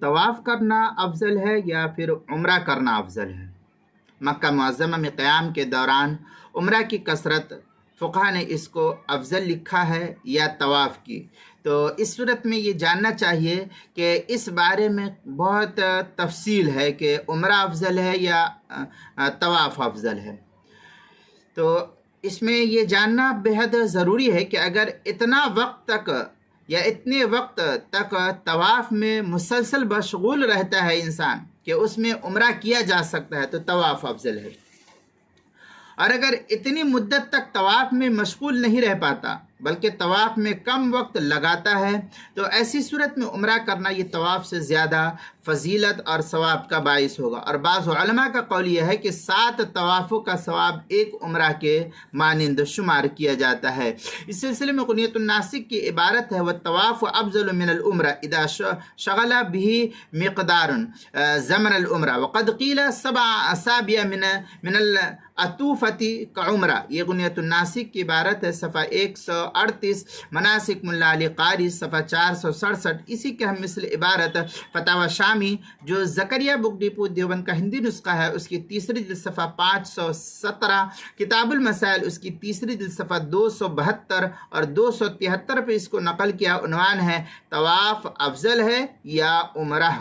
طواف کرنا افضل ہے یا پھر عمرہ کرنا افضل ہے؟ مکہ معظمہ میں قیام کے دوران عمرہ کی کثرت، فقہا نے اس کو افضل لکھا ہے یا طواف کی؟ تو اس صورت میں یہ جاننا چاہیے کہ اس بارے میں بہت تفصیل ہے کہ عمرہ افضل ہے یا طواف افضل ہے۔ تو اس میں یہ جاننا بہت ضروری ہے کہ اگر اتنا وقت تک یا اتنے وقت تک طواف میں مسلسل مشغول رہتا ہے انسان کہ اس میں عمرہ کیا جا سکتا ہے تو طواف افضل ہے، اور اگر اتنی مدت تک طواف میں مشغول نہیں رہ پاتا بلکہ طواف میں کم وقت لگاتا ہے تو ایسی صورت میں عمرہ کرنا یہ طواف سے زیادہ فضیلت اور ثواب کا باعث ہوگا۔ اور بعض علماء کا قول یہ ہے کہ 7 طوافوں کا ثواب ایک عمرہ کے مانند شمار کیا جاتا ہے۔ اس سلسلے میں غنیۃ الناسک کی عبارت ہے وَالطَّوَافُ أَفْضَلُ مِنَ الْعُمْرَةِ إِذَا شَغَلَ بِهِ مِقْدَارٌ زَمَنَ الْعُمْرَةِ وَقَدْ قِيلَ 7 أَصَابِعَ مِنَ العطوفة كعمرہ۔ یہ غنیۃ الناسک کی عبارت ہے، صفحہ 138، مناسک ملا علی قاری صفحہ 467۔ اسی کے ہم مثل عبارت فتاوی شامی جو زکریا بک ڈپو دیوبند کا ہندی نسخہ ہے اس کی تیسری جلد صفحہ 517، کتاب المسائل اس کی تیسری جلد صفحہ 272 اور 273 پہ اس کو نقل کیا۔ عنوان ہے طواف افضل ہے یا عمرہ؟